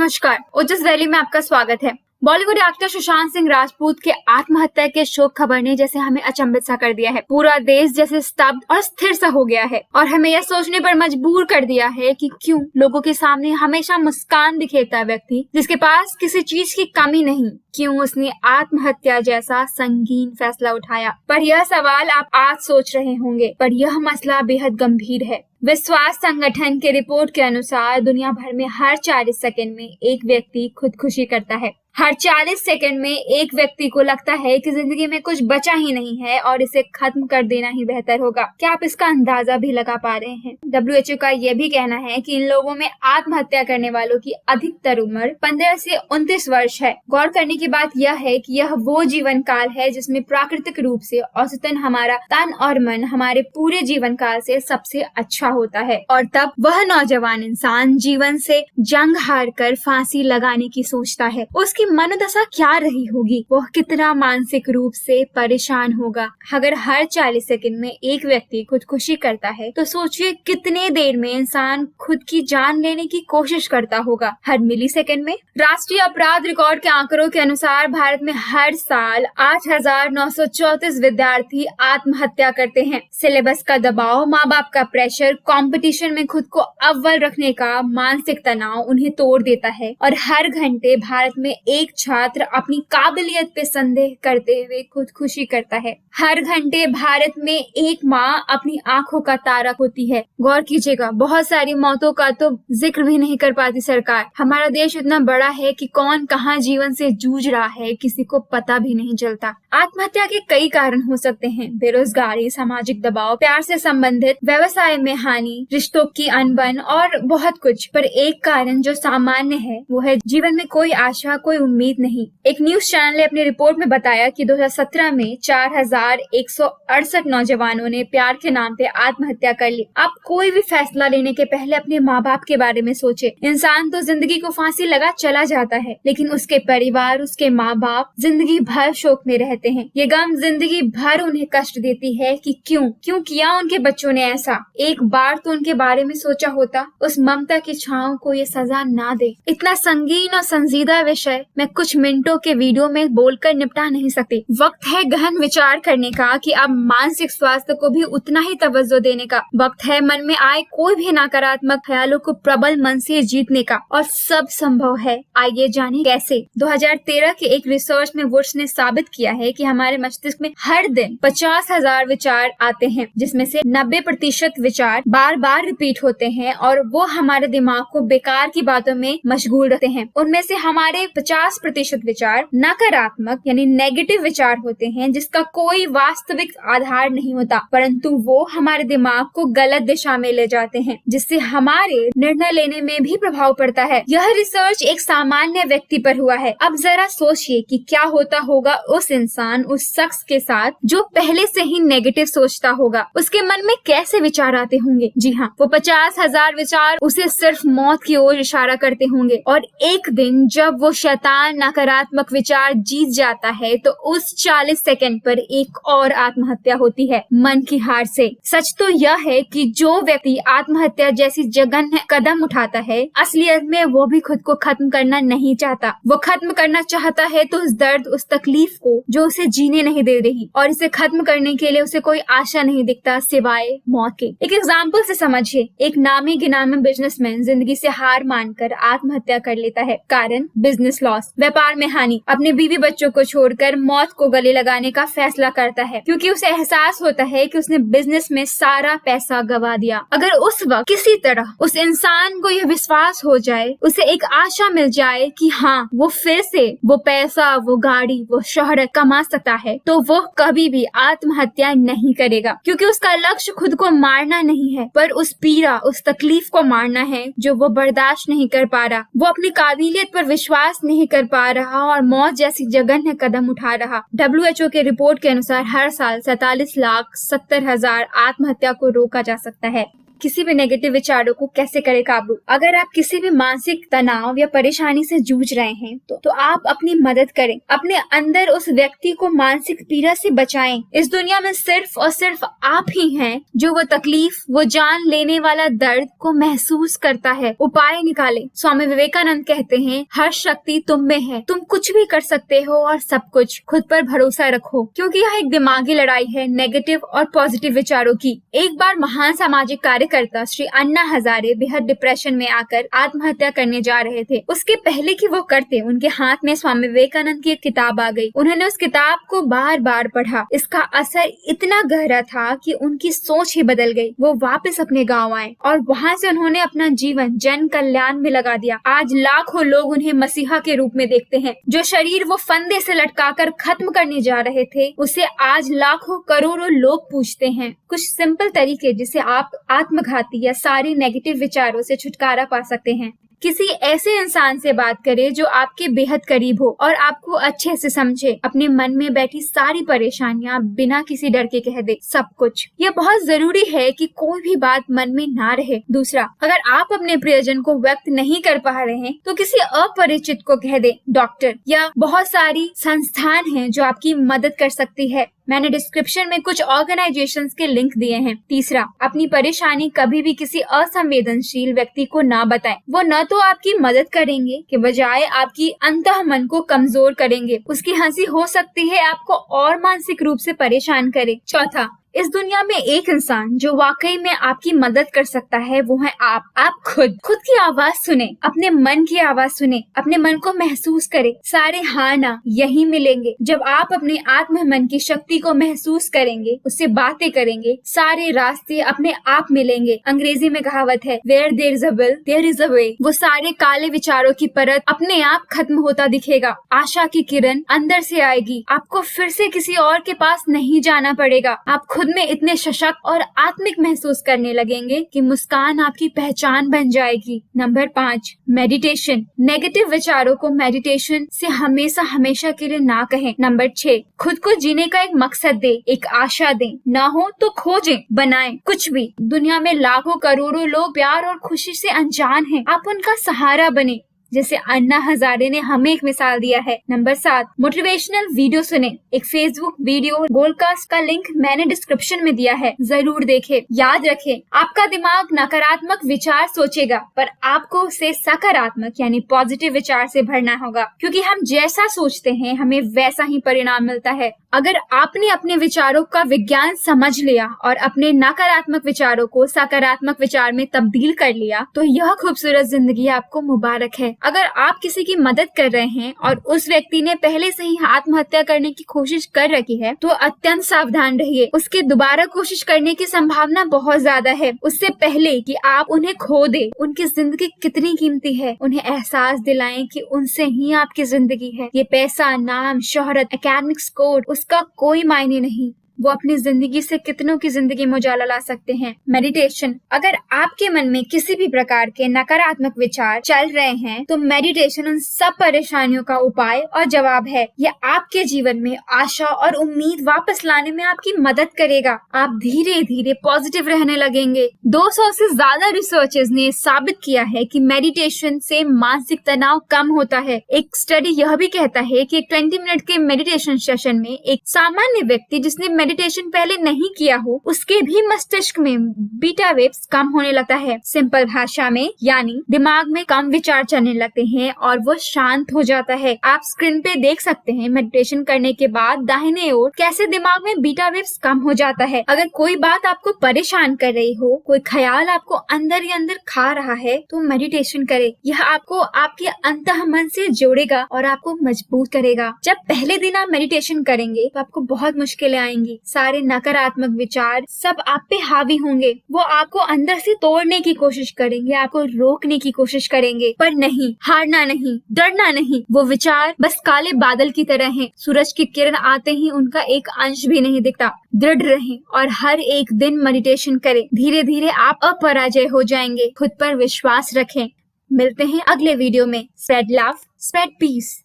नमस्कार, ओजस वैली में आपका स्वागत है। बॉलीवुड एक्टर सुशांत सिंह राजपूत के आत्महत्या के शोक खबर ने जैसे हमें अचंभित सा कर दिया है। पूरा देश जैसे स्तब्ध और स्थिर सा हो गया है और हमें यह सोचने पर मजबूर कर दिया है कि क्यों लोगों के सामने हमेशा मुस्कान दिखेता है व्यक्ति जिसके पास किसी चीज की कमी नहीं, क्यों उसने आत्महत्या जैसा संगीन फैसला उठाया। पर यह सवाल आप आज सोच रहे होंगे, पर यह मसला बेहद गंभीर है। विश्वास संगठन के रिपोर्ट के अनुसार दुनिया भर में हर 40 सेकंड में एक व्यक्ति खुदकुशी करता है। हर 40 सेकंड में एक व्यक्ति को लगता है कि जिंदगी में कुछ बचा ही नहीं है और इसे खत्म कर देना ही बेहतर होगा। क्या आप इसका अंदाजा भी लगा पा रहे हैं? WHO का यह भी कहना है कि इन लोगों में आत्महत्या करने वालों की अधिकतर उम्र 15 से 29 वर्ष है। गौर करने की बात यह है कि यह वो जीवन काल है जिसमें प्राकृतिक रूप से औसतन हमारा तन और मन हमारे पूरे जीवन काल से सबसे अच्छा होता है। और तब वह नौजवान इंसान जीवन से जंग हार कर फांसी लगाने की सोचता है। उसकी मनोदशा क्या रही होगी? वह कितना मानसिक रूप से परेशान होगा। अगर हर 40 सेकंड में एक व्यक्ति खुदकुशी करता है तो सोचिए कितने देर में इंसान खुद की जान लेने की कोशिश करता होगा। हर मिली सेकंड में। राष्ट्रीय अपराध रिकॉर्ड के आंकड़ों के अनुसार भारत में हर साल 8,934 विद्यार्थी आत्महत्या करते हैं। सिलेबस का दबाव, माँ बाप का प्रेशर, कंपटीशन में खुद को अव्वल रखने का मानसिक तनाव उन्हें तोड़ देता है और हर घंटे भारत में एक छात्र अपनी काबिलियत पे संदेह करते हुए खुदकुशी करता है। हर घंटे भारत में एक माँ अपनी आंखों का तारा होती है। गौर कीजिएगा, बहुत सारी मौतों का तो जिक्र भी नहीं कर पाती सरकार। हमारा देश इतना बड़ा है कि कौन कहाँ जीवन से जूझ रहा है किसी को पता भी नहीं चलता। आत्महत्या के कई कारण हो सकते हैं। बेरोजगारी, सामाजिक दबाव, प्यार से संबंधित, व्यवसाय में हानि, रिश्तों की अनबन और बहुत कुछ। पर एक कारण जो सामान्य है वो है जीवन में कोई आशा, कोई उम्मीद नहीं। एक न्यूज चैनल ने अपनी रिपोर्ट में बताया कि 2017 में 4,168 नौजवानों ने प्यार के नाम पे आत्महत्या कर ली। आप कोई भी फैसला लेने के पहले अपने माँ बाप के बारे में सोचे। इंसान तो जिंदगी को फांसी लगा चला जाता है, लेकिन उसके परिवार, उसके माँ बाप जिंदगी भर शोक में रहते हैं। ये गम जिंदगी भर उन्हें कष्ट देती है कि क्यों किया उनके बच्चों ने ऐसा। एक बार तो उनके बारे में सोचा होता, उस ममता की छांव को ये सजा ना दे। इतना संगीन और संजीदा विषय मैं कुछ मिनटों के वीडियो में बोलकर निपटा नहीं सकती। वक्त है गहन विचार करने का कि अब मानसिक स्वास्थ्य को भी उतना ही तवज्जो देने का। वक्त है मन में आए कोई भी नकारात्मक ख्यालों को प्रबल मन से जीतने का, और सब संभव है। आइए जाने कैसे। 2013 के एक रिसर्च में वुड्स ने साबित किया है कि हमारे मस्तिष्क में हर दिन 50,000 विचार आते हैं, जिसमें से 90% विचार बार बार रिपीट होते हैं और वो हमारे दिमाग को बेकार की बातों में मशगूल रखते हैं। उनमें से हमारे 50% विचार नकारात्मक यानी नेगेटिव विचार होते हैं, जिसका कोई वास्तविक आधार नहीं होता, परंतु वो हमारे दिमाग को गलत दिशा में ले जाते हैं, जिससे हमारे निर्णय लेने में भी प्रभाव पड़ता है। यह रिसर्च एक सामान्य व्यक्ति पर हुआ है। अब जरा सोचिए कि क्या होता होगा उस इंसान, उस शख्स के साथ जो पहले से ही नेगेटिव सोचता होगा। उसके मन में कैसे विचार आते होंगे? जी हाँ, वो 50,000 विचार उसे सिर्फ मौत की ओर इशारा करते होंगे। और एक दिन जब वो शैतान नकारात्मक विचार जीत जाता है तो उस 40 सेकंड पर एक और आत्महत्या होती है, मन की हार से। सच तो यह है कि जो व्यक्ति आत्महत्या जैसी जघन्य कदम उठाता है, असलियत में वो भी खुद को खत्म करना नहीं चाहता। वो खत्म करना चाहता है तो उस दर्द, उस तकलीफ को जो उसे जीने नहीं दे रही, और इसे खत्म करने के लिए उसे कोई आशा नहीं दिखता सिवाय मौत के। एक एग्जाम्पल से समझिए। एक नामी गिनामी बिजनेसमैन जिंदगी से हार मानकर आत्महत्या कर लेता है। कारण बिजनेस लॉस, व्यापार में हानि। अपने बीवी बच्चों को छोड़कर मौत को गले लगाने का फैसला करता है, क्योंकि उसे एहसास होता है कि उसने बिजनेस में सारा पैसा गवा दिया। अगर उस वक्त किसी तरह उस इंसान को यह विश्वास हो जाए, उसे एक आशा मिल जाए कि हाँ, वो फिर से वो पैसा, वो गाड़ी, वो शोहरत कमा सकता है, तो वो कभी भी आत्महत्या नहीं करेगा, क्योंकि उसका लक्ष्य खुद को मारना नहीं है, पर उस पीड़ा, उस तकलीफ को मारना है जो वो बर्दाश्त नहीं कर पा रहा। वो अपनी काबिलियत पर विश्वास नहीं कर पा रहा और मौत जैसी जघन्य कदम उठा रहा। WHO के रिपोर्ट के अनुसार हर साल 47,70,000 आत्महत्या को रोका जा सकता है। किसी भी नेगेटिव विचारों को कैसे करें काबू। अगर आप किसी भी मानसिक तनाव या परेशानी से जूझ रहे हैं तो आप अपनी मदद करें, अपने अंदर उस व्यक्ति को मानसिक पीड़ा से बचाएं। इस दुनिया में सिर्फ और सिर्फ आप ही हैं जो वो तकलीफ, वो जान लेने वाला दर्द को महसूस करता है। उपाय निकालें। स्वामी विवेकानंद कहते हैं, हर शक्ति तुम में है, तुम कुछ भी कर सकते हो और सब कुछ। खुद पर भरोसा रखो, क्योंकि यह एक दिमागी लड़ाई है नेगेटिव और पॉजिटिव विचारों की। एक बार महान सामाजिक कार्यकर्ता श्री अन्ना हजारे बेहद डिप्रेशन में आकर आत्महत्या करने जा रहे थे। उसके पहले कि वो करते, उनके हाथ में स्वामी विवेकानंद की एक किताब आ गई। उन्होंने उस किताब को बार बार पढ़ा। इसका असर इतना गहरा था कि उनकी सोच ही बदल गई। वो वापस अपने गांव आए और वहां से उन्होंने अपना जीवन जन कल्याण में लगा दिया। आज लाखों लोग उन्हें मसीहा के रूप में देखते हैं। जो शरीर वो फंदे से लटकाकर खत्म करने जा रहे थे, उसे आज लाखों करोड़ों लोग पूछते हैं। कुछ सिंपल तरीके जिसे आप आत्मघाती या सारे नेगेटिव विचारों से छुटकारा पा सकते हैं। किसी ऐसे इंसान से बात करें जो आपके बेहद करीब हो और आपको अच्छे से समझे। अपने मन में बैठी सारी परेशानियां बिना किसी डर के कह दे, सब कुछ। यह बहुत जरूरी है कि कोई भी बात मन में ना रहे। दूसरा, अगर आप अपने प्रियजन को व्यक्त नहीं कर पा रहे हैं तो किसी अपरिचित को कह दे। डॉक्टर या बहुत सारी संस्थान हैं जो आपकी मदद कर सकती है। मैंने डिस्क्रिप्शन में कुछ ऑर्गेनाइजेशंस के लिंक दिए हैं। तीसरा, अपनी परेशानी कभी भी किसी असंवेदनशील व्यक्ति को ना बताएं। वो न तो आपकी मदद करेंगे के बजाय आपकी अंतःमन को कमजोर करेंगे। उसकी हंसी हो सकती है आपको और मानसिक रूप से परेशान करे। चौथा, इस दुनिया में एक इंसान जो वाकई में आपकी मदद कर सकता है, वो है आप खुद की आवाज सुने, अपने मन की आवाज सुने, अपने मन को महसूस करे। सारे हाँ ना यही मिलेंगे। जब आप अपने आत्म मन की शक्ति को महसूस करेंगे, उससे बातें करेंगे, सारे रास्ते अपने आप मिलेंगे। अंग्रेजी में कहावत है, where there is a will there is a way. वो सारे काले विचारों की परत अपने आप खत्म होता दिखेगा। आशा की किरण अंदर से आएगी। आपको फिर से किसी और के पास नहीं जाना पड़ेगा। आप खुद में इतने सशक्त और आत्मिक महसूस करने लगेंगे कि मुस्कान आपकी पहचान बन जाएगी। Number 5, meditation. नेगेटिव विचारों को मेडिटेशन से हमेशा के लिए ना कहें। नंबर 6, खुद को जीने का एक मकसद दे, एक आशा दे। ना हो तो खोजें, बनाएं, कुछ भी। दुनिया में लाखों करोड़ों लोग प्यार और खुशी से अनजान हैं। आप उनका सहारा बने, जैसे अन्ना हजारे ने हमें एक मिसाल दिया है। नंबर 7, मोटिवेशनल वीडियो सुने। एक फेसबुक वीडियो गोलकास्ट का लिंक मैंने डिस्क्रिप्शन में दिया है, जरूर देखें। याद रखें, आपका दिमाग नकारात्मक विचार सोचेगा, पर आपको उसे सकारात्मक यानी पॉजिटिव विचार से भरना होगा, क्योंकि हम जैसा सोचते हैं हमें वैसा ही परिणाम मिलता है। अगर आपने अपने विचारों का विज्ञान समझ लिया और अपने नकारात्मक विचारों को सकारात्मक विचार में तब्दील कर लिया, तो यह खूबसूरत जिंदगी आपको मुबारक है। अगर आप किसी की मदद कर रहे हैं और उस व्यक्ति ने पहले से ही आत्महत्या करने की कोशिश कर रखी है, तो अत्यंत सावधान रहिए। उसके दोबारा कोशिश करने की संभावना बहुत ज्यादा है। उससे पहले कि आप उन्हें खो दे, उनकी जिंदगी कितनी कीमती है, उन्हें एहसास दिलाएं कि उनसे ही आपकी जिंदगी है। ये पैसा, नाम, शोहरत, एकेडमिक स्कोर, उसका कोई मायने नहीं। वो अपनी जिंदगी से कितनों की जिंदगी में उजाला ला सकते हैं। मेडिटेशन। अगर आपके मन में किसी भी प्रकार के नकारात्मक विचार चल रहे हैं, तो मेडिटेशन उन सब परेशानियों का उपाय और जवाब है। यह आपके जीवन में आशा और उम्मीद वापस लाने में आपकी मदद करेगा। आप धीरे धीरे पॉजिटिव रहने लगेंगे। 200 से ज्यादा रिसर्चर्स ने साबित किया है कि मेडिटेशन से मानसिक तनाव कम होता है। एक स्टडी यह भी कहता है कि 20 मिनट के मेडिटेशन सेशन में एक सामान्य व्यक्ति जिसने मेडिटेशन पहले नहीं किया हो, उसके भी मस्तिष्क में बीटा वेव्स कम होने लगता है। सिंपल भाषा में यानी दिमाग में कम विचार चलने लगते हैं और वो शांत हो जाता है। आप स्क्रीन पे देख सकते हैं मेडिटेशन करने के बाद दाहिने ओर कैसे दिमाग में बीटा वेव्स कम हो जाता है। अगर कोई बात आपको परेशान कर रही हो, कोई ख्याल आपको अंदर ही अंदर खा रहा है, तो मेडिटेशन करें। यह आपको आपके अंतःमन से जोड़ेगा और आपको मजबूत करेगा। जब पहले दिन आप मेडिटेशन करेंगे तो आपको बहुत मुश्किलें आएंगी। सारे नकारात्मक विचार सब आप पे हावी होंगे। वो आपको अंदर से तोड़ने की कोशिश करेंगे, आपको रोकने की कोशिश करेंगे, पर नहीं, हारना नहीं, डरना नहीं। वो विचार बस काले बादल की तरह हैं। सूरज की किरण आते ही उनका एक अंश भी नहीं दिखता। दृढ़ रहें और हर एक दिन मेडिटेशन करें। धीरे धीरे आप अपराजय हो जाएंगे। खुद पर विश्वास रखें। मिलते हैं अगले वीडियो में। Spread love, spread piece.